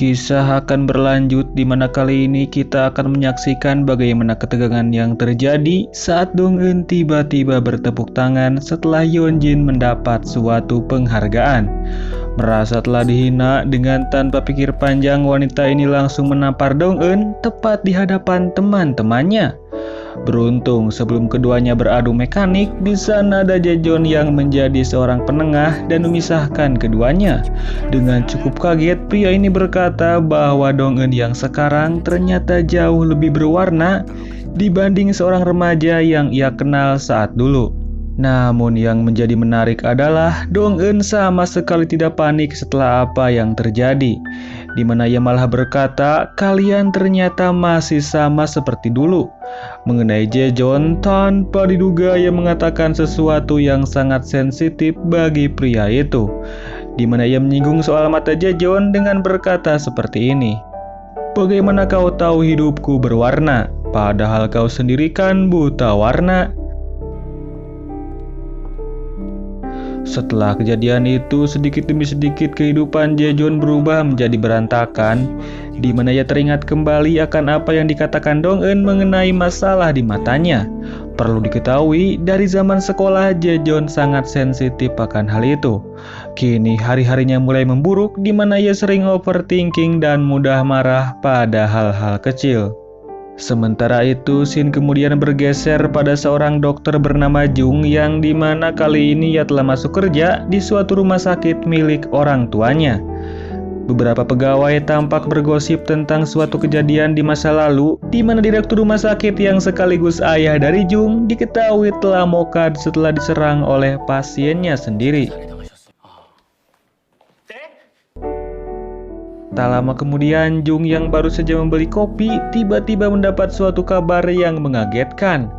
Kisah akan berlanjut di mana kali ini kita akan menyaksikan bagaimana ketegangan yang terjadi saat Dong-eun tiba-tiba bertepuk tangan setelah Yeonjin mendapat suatu penghargaan. Merasa telah dihina, dengan tanpa pikir panjang wanita ini langsung menampar Dong-eun tepat di hadapan teman-temannya. Beruntung sebelum keduanya beradu mekanik, di sana ada Jaejeon yang menjadi seorang penengah dan memisahkan keduanya. Dengan cukup kaget, pria ini berkata bahwa Dong-eun yang sekarang ternyata jauh lebih berwarna dibanding seorang remaja yang ia kenal saat dulu. Namun yang menjadi menarik adalah Dong-eun sama sekali tidak panik setelah apa yang terjadi, di mana ia malah berkata, "Kalian ternyata masih sama seperti dulu." Mengenai Jaejeon, tanpa diduga ia mengatakan sesuatu yang sangat sensitif bagi pria itu, di mana ia menyinggung soal mata Jaejeon dengan berkata seperti ini, "Bagaimana kau tahu hidupku berwarna, padahal kau sendiri kan buta warna?" Setelah kejadian itu, sedikit demi sedikit kehidupan Jaejeon berubah menjadi berantakan, di mana ia teringat kembali akan apa yang dikatakan Dong-eun mengenai masalah di matanya. Perlu diketahui, dari zaman sekolah Jaejeon sangat sensitif akan hal itu. Kini hari-harinya mulai memburuk, di mana ia sering overthinking dan mudah marah pada hal-hal kecil. Sementara itu, scene kemudian bergeser pada seorang dokter bernama Jung yang dimana kali ini ia telah masuk kerja di suatu rumah sakit milik orang tuanya. Beberapa pegawai tampak bergosip tentang suatu kejadian di masa lalu, di mana direktur rumah sakit yang sekaligus ayah dari Jung diketahui telah mokad setelah diserang oleh pasiennya sendiri. Tak lama kemudian, Jung yang baru saja membeli kopi tiba-tiba mendapat suatu kabar yang mengagetkan,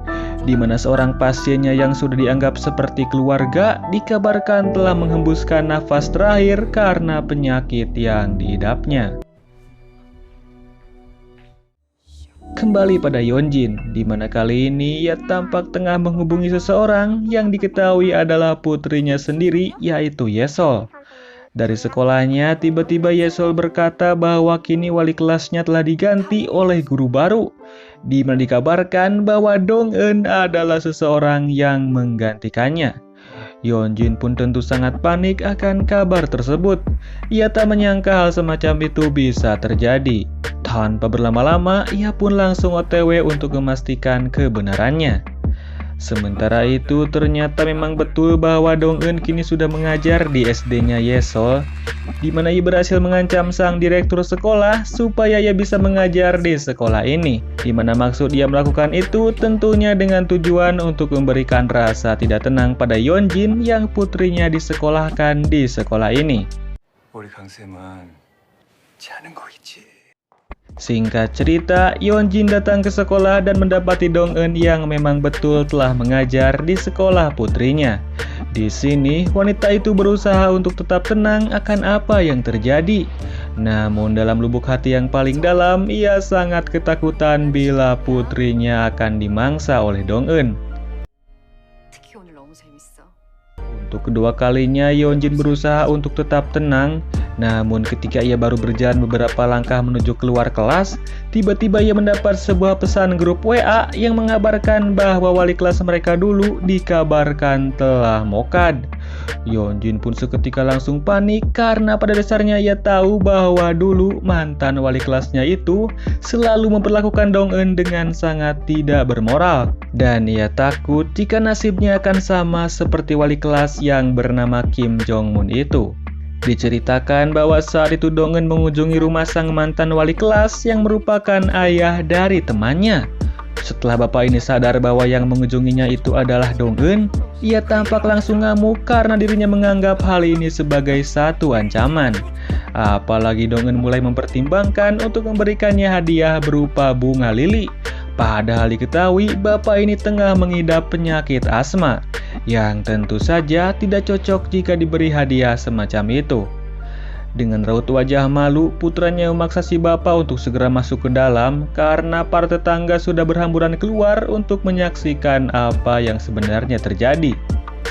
di mana seorang pasiennya yang sudah dianggap seperti keluarga dikabarkan telah menghembuskan nafas terakhir karena penyakit yang diidapnya. Kembali pada Yeonjin, di mana kali ini ia tampak tengah menghubungi seseorang yang diketahui adalah putrinya sendiri, yaitu Yesol. Dari sekolahnya, tiba-tiba Yesol berkata bahwa kini wali kelasnya telah diganti oleh guru baru, di mana dikabarkan bahwa Dong-eun adalah seseorang yang menggantikannya. Yeonjin pun tentu sangat panik akan kabar tersebut. Ia tak menyangka hal semacam itu bisa terjadi. Tanpa berlama-lama, ia pun langsung OTW untuk memastikan kebenarannya. Sementara itu, ternyata memang betul bahwa Dong-eun kini sudah mengajar di SD-nya Yesol, di mana ia berhasil mengancam sang direktur sekolah supaya ia bisa mengajar di sekolah ini. Di mana maksud dia melakukan itu tentunya dengan tujuan untuk memberikan rasa tidak tenang pada Yeonjin yang putrinya disekolahkan di sekolah ini. Singkat cerita, Yeonjin datang ke sekolah dan mendapati Dong-eun yang memang betul telah mengajar di sekolah putrinya. Di sini, wanita itu berusaha untuk tetap tenang akan apa yang terjadi. Namun dalam lubuk hati yang paling dalam, ia sangat ketakutan bila putrinya akan dimangsa oleh Dong-eun. Untuk kedua kalinya, Yeonjin berusaha untuk tetap tenang. Namun ketika ia baru berjalan beberapa langkah menuju keluar kelas, tiba-tiba ia mendapat sebuah pesan grup WA yang mengabarkan bahwa wali kelas mereka dulu dikabarkan telah mokad. Yeonjin pun seketika langsung panik karena pada dasarnya ia tahu bahwa dulu mantan wali kelasnya itu selalu memperlakukan Dong-eun dengan sangat tidak bermoral. Dan ia takut jika nasibnya akan sama seperti wali kelas yang bernama Kim Jong-moon itu. Diceritakan bahwa saat itu Dong-eun mengunjungi rumah sang mantan wali kelas yang merupakan ayah dari temannya. Setelah bapak ini sadar bahwa yang mengunjunginya itu adalah Dong-eun, ia tampak langsung ngamuk karena dirinya menganggap hal ini sebagai satu ancaman. Apalagi Dong-eun mulai mempertimbangkan untuk memberikannya hadiah berupa bunga lili. Padahal diketahui bapak ini tengah mengidap penyakit asma, yang tentu saja tidak cocok jika diberi hadiah semacam itu. Dengan raut wajah malu, putranya memaksa si bapak untuk segera masuk ke dalam karena para tetangga sudah berhamburan keluar untuk menyaksikan apa yang sebenarnya terjadi.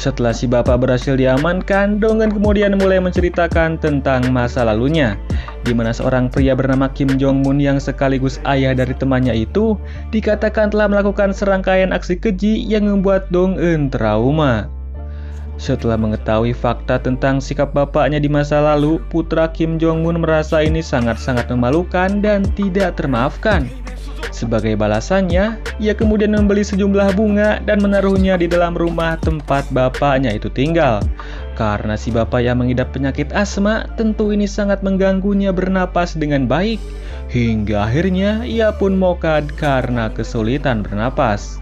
Setelah si bapak berhasil diamankan, Dong-eun kemudian mulai menceritakan tentang masa lalunya, di mana seorang pria bernama Kim Jong Moon yang sekaligus ayah dari temannya itu dikatakan telah melakukan serangkaian aksi keji yang membuat Dong-eun trauma. Setelah mengetahui fakta tentang sikap bapaknya di masa lalu, putra Kim Jong Moon merasa ini sangat-sangat memalukan dan tidak termaafkan. Sebagai balasannya, ia kemudian membeli sejumlah bunga dan menaruhnya di dalam rumah tempat bapaknya itu tinggal. Karena si bapak yang mengidap penyakit asma, tentu ini sangat mengganggunya bernapas dengan baik. Hingga akhirnya ia pun mokad karena kesulitan bernapas.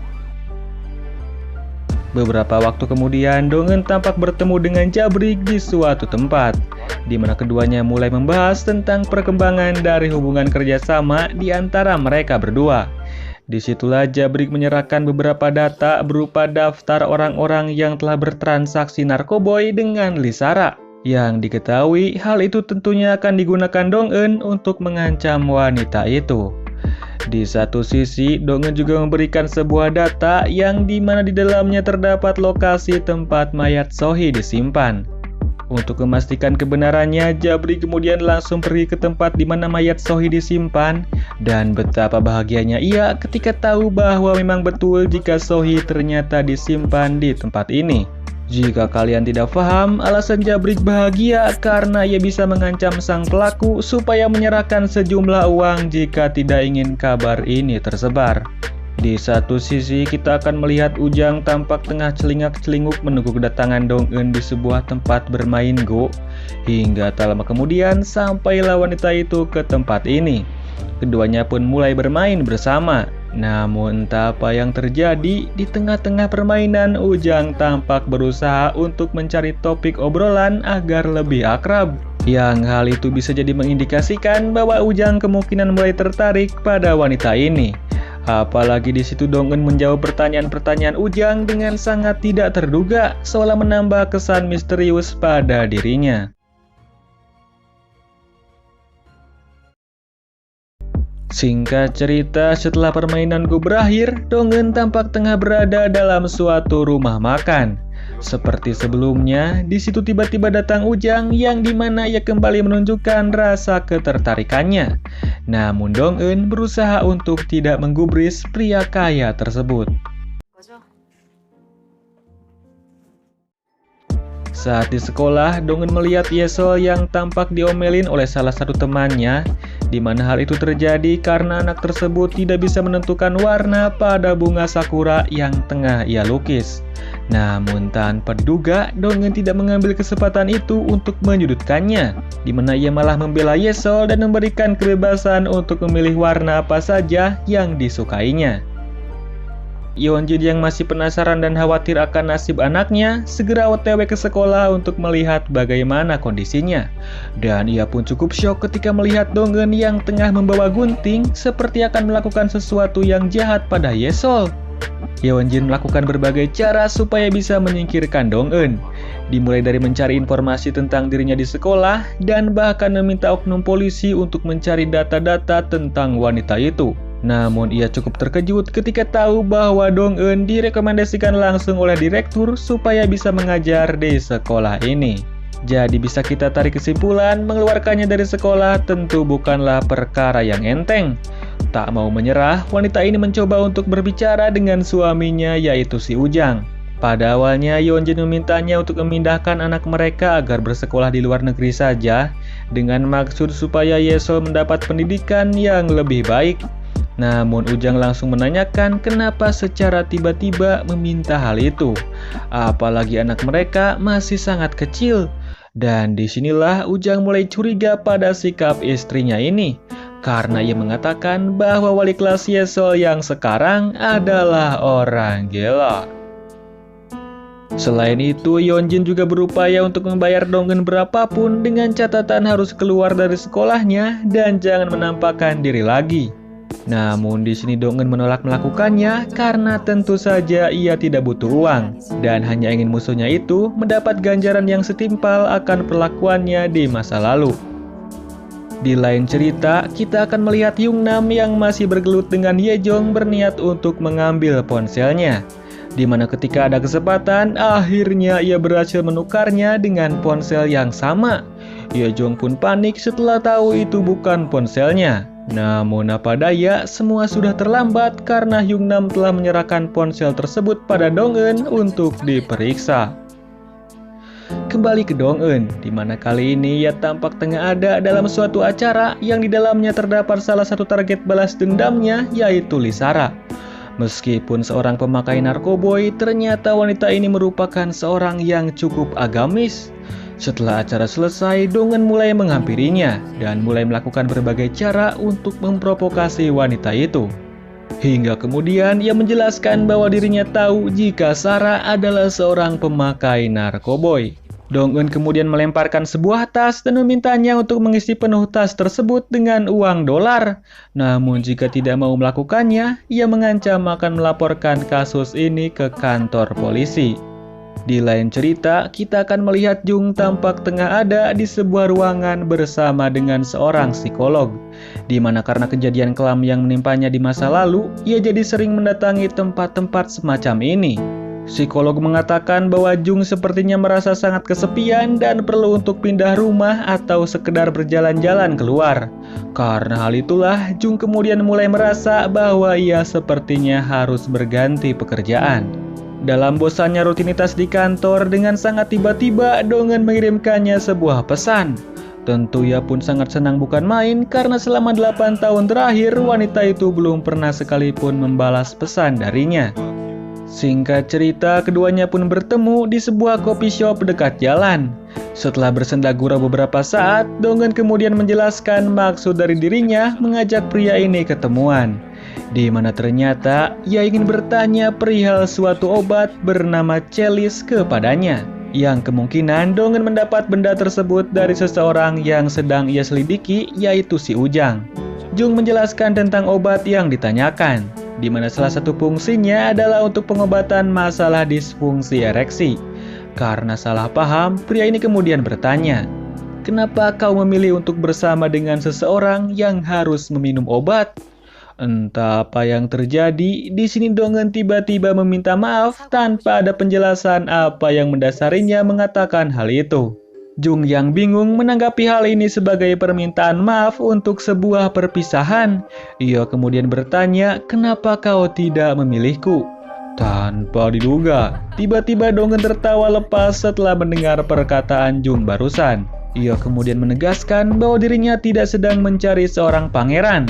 Beberapa waktu kemudian, Dong-eun tampak bertemu dengan Jabrik di suatu tempat, di mana keduanya mulai membahas tentang perkembangan dari hubungan kerjasama di antara mereka berdua. Disitulah Jabrik menyerahkan beberapa data berupa daftar orang-orang yang telah bertransaksi narkoboy dengan Lisara. Yang diketahui, hal itu tentunya akan digunakan Dong-eun untuk mengancam wanita itu. Di satu sisi, Dong-eun juga memberikan sebuah data yang dimana di dalamnya terdapat lokasi tempat mayat Sohee disimpan. Untuk memastikan kebenarannya, Jabri kemudian langsung pergi ke tempat di mana mayat Sohee disimpan, dan betapa bahagianya ia ketika tahu bahwa memang betul jika Sohee ternyata disimpan di tempat ini. Jika kalian tidak paham, alasan Jabrik bahagia karena ia bisa mengancam sang pelaku supaya menyerahkan sejumlah uang jika tidak ingin kabar ini tersebar. Di satu sisi, kita akan melihat Ujang tampak tengah celingak-celinguk menunggu kedatangan Dong-eun di sebuah tempat bermain Go. Hingga tak lama kemudian, sampailah wanita itu ke tempat ini. Keduanya pun mulai bermain bersama. Namun entah apa yang terjadi, di tengah-tengah permainan Ujang tampak berusaha untuk mencari topik obrolan agar lebih akrab. Yang hal itu bisa jadi mengindikasikan bahwa Ujang kemungkinan mulai tertarik pada wanita ini. Apalagi di situ Dong-eun menjawab pertanyaan-pertanyaan Ujang dengan sangat tidak terduga, seolah menambah kesan misterius pada dirinya. Singkat cerita, setelah permainan Go berakhir, Dong-eun tampak tengah berada dalam suatu rumah makan. Seperti sebelumnya, di situ tiba-tiba datang Ujang yang dimana ia kembali menunjukkan rasa ketertarikannya. Namun Dong-eun berusaha untuk tidak menggubris pria kaya tersebut. Saat di sekolah, Dong-eun melihat Yesol yang tampak diomelin oleh salah satu temannya, di mana hal itu terjadi karena anak tersebut tidak bisa menentukan warna pada bunga sakura yang tengah ia lukis. Namun tanpa diduga, Dong-eun tidak mengambil kesempatan itu untuk menyudutkannya, di mana ia malah membela Yesol dan memberikan kebebasan untuk memilih warna apa saja yang disukainya. Yeonjin yang masih penasaran dan khawatir akan nasib anaknya, segera OTW ke sekolah untuk melihat bagaimana kondisinya. Dan ia pun cukup syok ketika melihat Dong-eun yang tengah membawa gunting seperti akan melakukan sesuatu yang jahat pada Yesol. Yeonjin melakukan berbagai cara supaya bisa menyingkirkan Dong-eun. Dimulai dari mencari informasi tentang dirinya di sekolah, dan bahkan meminta oknum polisi untuk mencari data-data tentang wanita itu. Namun ia cukup terkejut ketika tahu bahwa Dong-eun direkomendasikan langsung oleh direktur supaya bisa mengajar di sekolah ini. Jadi bisa kita tarik kesimpulan, mengeluarkannya dari sekolah tentu bukanlah perkara yang enteng. Tak mau menyerah, wanita ini mencoba untuk berbicara dengan suaminya yaitu si Ujang. Pada awalnya Yeonjin memintanya untuk memindahkan anak mereka agar bersekolah di luar negeri saja, dengan maksud supaya Yesol mendapat pendidikan yang lebih baik. Namun Ujang langsung menanyakan kenapa secara tiba-tiba meminta hal itu. Apalagi anak mereka masih sangat kecil. Dan disinilah Ujang mulai curiga pada sikap istrinya ini. Karena ia mengatakan bahwa wali kelas Yesol yang sekarang adalah orang gila. Selain itu, Yeonjin juga berupaya untuk membayar Dong-eun berapapun dengan catatan harus keluar dari sekolahnya dan jangan menampakkan diri lagi. Namun di sini Dong-eun menolak melakukannya karena tentu saja ia tidak butuh uang dan hanya ingin musuhnya itu mendapat ganjaran yang setimpal akan perlakuannya di masa lalu. Di lain cerita, kita akan melihat Yoongnam yang masih bergelut dengan Yejong berniat untuk mengambil ponselnya, di mana ketika ada kesempatan, akhirnya ia berhasil menukarnya dengan ponsel yang sama. Jong pun panik setelah tahu itu bukan ponselnya. Namun apa daya, semua sudah terlambat karena Hyungnam telah menyerahkan ponsel tersebut pada Dong-eun untuk diperiksa. Kembali ke Dong-eun, di mana kali ini ia tampak tengah ada dalam suatu acara yang di dalamnya terdapat salah satu target balas dendamnya, yaitu Lisara. Meskipun seorang pemakai narkoboy, ternyata wanita ini merupakan seorang yang cukup agamis. Setelah acara selesai, Dong-eun mulai menghampirinya dan mulai melakukan berbagai cara untuk memprovokasi wanita itu. Hingga kemudian ia menjelaskan bahwa dirinya tahu jika Sarah adalah seorang pemakai narkoboy. Dong-eun kemudian melemparkan sebuah tas dan memintanya untuk mengisi penuh tas tersebut dengan uang dolar. Namun jika tidak mau melakukannya, ia mengancam akan melaporkan kasus ini ke kantor polisi. Di lain cerita, kita akan melihat Jung tampak tengah ada di sebuah ruangan bersama dengan seorang psikolog. Di mana karena kejadian kelam yang menimpanya di masa lalu, ia jadi sering mendatangi tempat-tempat semacam ini. Psikolog mengatakan bahwa Jung sepertinya merasa sangat kesepian dan perlu untuk pindah rumah atau sekedar berjalan-jalan keluar. Karena hal itulah, Jung kemudian mulai merasa bahwa ia sepertinya harus berganti pekerjaan. Dalam bosannya rutinitas di kantor, dengan sangat tiba-tiba Dong-eun mengirimkannya sebuah pesan. Tentu ia pun sangat senang bukan main karena selama 8 tahun terakhir wanita itu belum pernah sekalipun membalas pesan darinya. Singkat cerita, keduanya pun bertemu di sebuah coffee shop dekat jalan. Setelah bersenda gurau beberapa saat, Dong-eun kemudian menjelaskan maksud dari dirinya mengajak pria ini ketemuan. Di mana ternyata ia ingin bertanya perihal suatu obat bernama Chelis kepadanya. Yang kemungkinan Dong-eun mendapat benda tersebut dari seseorang yang sedang ia selidiki, yaitu si Ujang. Jung menjelaskan tentang obat yang ditanyakan, di mana salah satu fungsinya adalah untuk pengobatan masalah disfungsi ereksi. Karena salah paham, pria ini kemudian bertanya, "Kenapa kau memilih untuk bersama dengan seseorang yang harus meminum obat?" Entah apa yang terjadi, di sini Dong-eun tiba-tiba meminta maaf tanpa ada penjelasan apa yang mendasarinya mengatakan hal itu. Jung yang bingung menanggapi hal ini sebagai permintaan maaf untuk sebuah perpisahan. Ia kemudian bertanya, "Kenapa kau tidak memilihku?" Tanpa diduga, tiba-tiba Dong-eun tertawa lepas setelah mendengar perkataan Jung barusan. Ia kemudian menegaskan bahwa dirinya tidak sedang mencari seorang pangeran,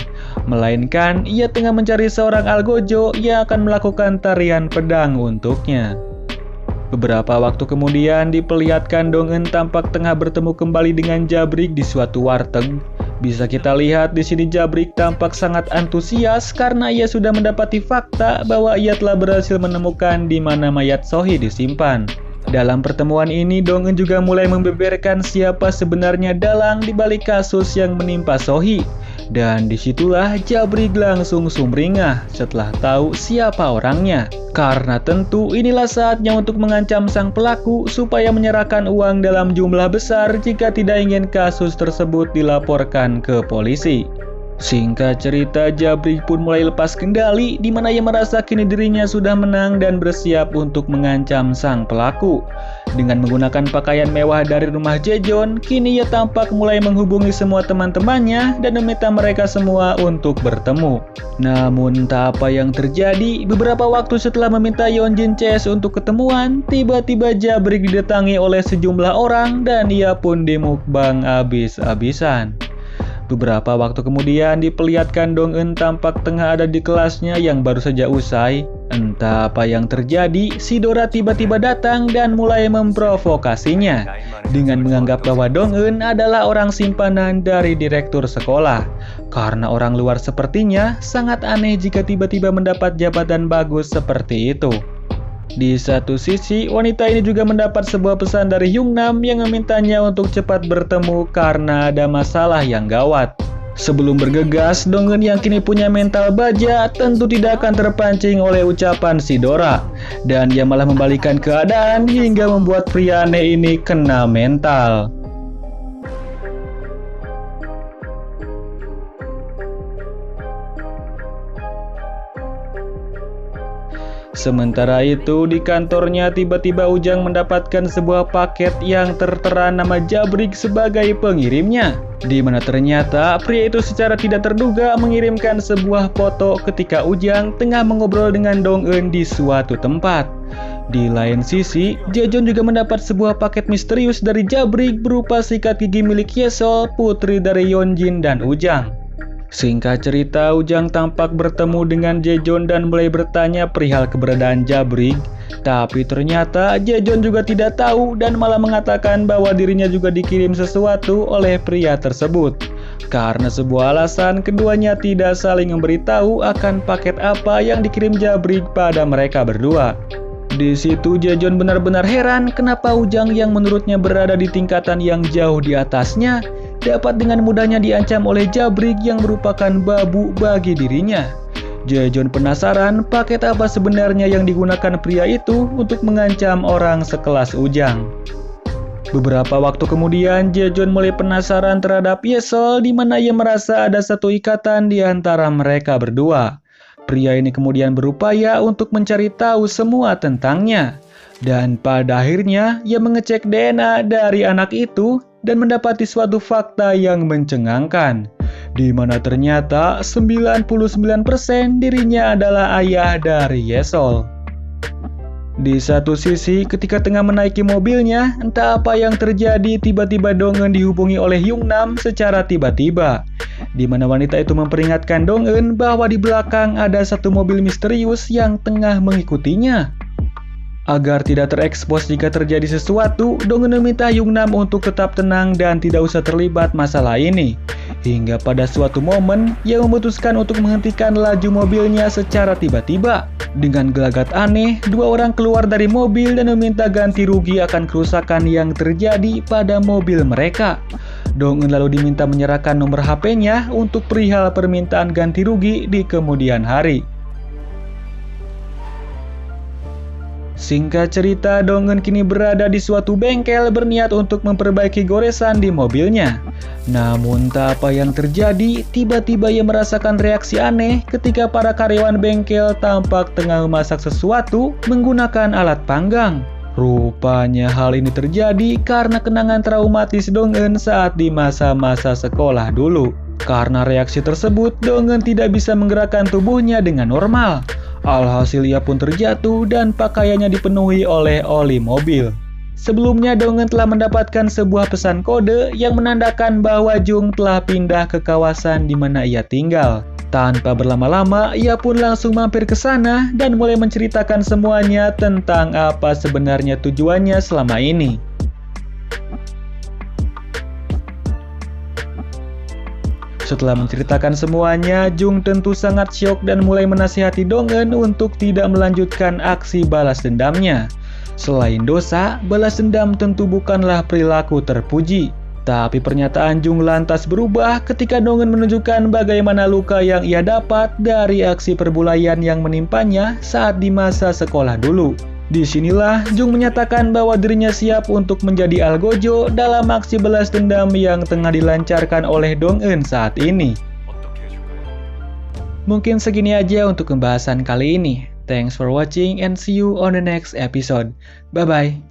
melainkan ia tengah mencari seorang algojo yang akan melakukan tarian pedang untuknya. Beberapa waktu kemudian diperlihatkan Dong-eun tampak tengah bertemu kembali dengan Jabrik di suatu warteg. Bisa kita lihat di sini Jabrik tampak sangat antusias karena ia sudah mendapati fakta bahwa ia telah berhasil menemukan di mana mayat Sohee disimpan. Dalam pertemuan ini, Dong-eun juga mulai membeberkan siapa sebenarnya dalang di balik kasus yang menimpa Sohee. Dan disitulah Jabrik langsung sumringah setelah tahu siapa orangnya. Karena tentu inilah saatnya untuk mengancam sang pelaku supaya menyerahkan uang dalam jumlah besar jika tidak ingin kasus tersebut dilaporkan ke polisi. Singkat cerita, Jabrik pun mulai lepas kendali di mana ia merasa kini dirinya sudah menang dan bersiap untuk mengancam sang pelaku. Dengan menggunakan pakaian mewah dari rumah Jaejeon, kini ia tampak mulai menghubungi semua teman-temannya dan meminta mereka semua untuk bertemu. Namun entah apa yang terjadi, beberapa waktu setelah meminta Yeonjin Chae untuk ketemuan, tiba-tiba Jabrik didatangi oleh sejumlah orang dan ia pun dimukbang abis-abisan. Beberapa waktu kemudian diperlihatkan Dong-eun tampak tengah ada di kelasnya yang baru saja usai. Entah apa yang terjadi, si Dora tiba-tiba datang dan mulai memprovokasinya dengan menganggap bahwa Dong-eun adalah orang simpanan dari direktur sekolah. Karena orang luar sepertinya sangat aneh jika tiba-tiba mendapat jabatan bagus seperti itu. Di satu sisi, wanita ini juga mendapat sebuah pesan dari Hyungnam yang memintanya untuk cepat bertemu karena ada masalah yang gawat. Sebelum bergegas, Dong-eun yang kini punya mental baja tentu tidak akan terpancing oleh ucapan si Dora. Dan ia malah membalikan keadaan hingga membuat pria aneh ini kena mental. Sementara itu, di kantornya tiba-tiba Ujang mendapatkan sebuah paket yang tertera nama Jabrik sebagai pengirimnya, di mana ternyata pria itu secara tidak terduga mengirimkan sebuah foto ketika Ujang tengah mengobrol dengan Dong Eun di suatu tempat. Di lain sisi, Jaejeon juga mendapat sebuah paket misterius dari Jabrik berupa sikat gigi milik Yesol, putri dari Yeonjin dan Ujang. Singkat cerita, Ujang tampak bertemu dengan Jaejeon dan mulai bertanya perihal keberadaan Jabrik. Tapi ternyata Jaejeon juga tidak tahu dan malah mengatakan bahwa dirinya juga dikirim sesuatu oleh pria tersebut. Karena sebuah alasan, keduanya tidak saling memberitahu akan paket apa yang dikirim Jabrik pada mereka berdua. Di situ Jaejeon benar-benar heran kenapa Ujang yang menurutnya berada di tingkatan yang jauh di atasnya dapat dengan mudahnya diancam oleh Jabrik yang merupakan babu bagi dirinya. Jaejeon penasaran paket apa sebenarnya yang digunakan pria itu untuk mengancam orang sekelas Ujang. Beberapa waktu kemudian, Jaejeon mulai penasaran terhadap Yesol di mana ia merasa ada satu ikatan di antara mereka berdua. Pria ini kemudian berupaya untuk mencari tahu semua tentangnya. Dan pada akhirnya, ia mengecek DNA dari anak itu dan mendapati suatu fakta yang mencengangkan, di mana ternyata 99% dirinya adalah ayah dari Yesol. Di satu sisi, ketika tengah menaiki mobilnya, entah apa yang terjadi, tiba-tiba Dong Eun dihubungi oleh Yoongnam secara tiba-tiba, di mana wanita itu memperingatkan Dong Eun bahwa di belakang ada satu mobil misterius yang tengah mengikutinya. Agar tidak terekspos jika terjadi sesuatu, Dong Eun meminta Yoongnam untuk tetap tenang dan tidak usah terlibat masalah ini. Hingga pada suatu momen, ia memutuskan untuk menghentikan laju mobilnya secara tiba-tiba. Dengan gelagat aneh, dua orang keluar dari mobil dan meminta ganti rugi akan kerusakan yang terjadi pada mobil mereka. Dong Eun lalu diminta menyerahkan nomor HP-nya untuk perihal permintaan ganti rugi di kemudian hari. Singkat cerita, Dong Eun kini berada di suatu bengkel berniat untuk memperbaiki goresan di mobilnya. Namun tak apa yang terjadi, tiba-tiba ia merasakan reaksi aneh ketika para karyawan bengkel tampak tengah memasak sesuatu menggunakan alat panggang. Rupanya hal ini terjadi karena kenangan traumatis Dong Eun saat di masa-masa sekolah dulu. Karena reaksi tersebut, Dong Eun tidak bisa menggerakkan tubuhnya dengan normal. Alhasil ia pun terjatuh dan pakaiannya dipenuhi oleh oli mobil. Sebelumnya Dong Eun telah mendapatkan sebuah pesan kode yang menandakan bahwa Jung telah pindah ke kawasan di mana ia tinggal. Tanpa berlama-lama, ia pun langsung mampir ke sana dan mulai menceritakan semuanya tentang apa sebenarnya tujuannya selama ini. Setelah menceritakan semuanya, Jung tentu sangat syok dan mulai menasihati Dong Eun untuk tidak melanjutkan aksi balas dendamnya. Selain dosa, balas dendam tentu bukanlah perilaku terpuji. Tapi pernyataan Jung lantas berubah ketika Dong Eun menunjukkan bagaimana luka yang ia dapat dari aksi perbulayan yang menimpanya saat di masa sekolah dulu. Disinilah Jung menyatakan bahwa dirinya siap untuk menjadi algojo dalam aksi balas dendam yang tengah dilancarkan oleh Dong Eun saat ini. Mungkin segini aja untuk pembahasan kali ini. Thanks for watching and see you on the next episode. Bye-bye.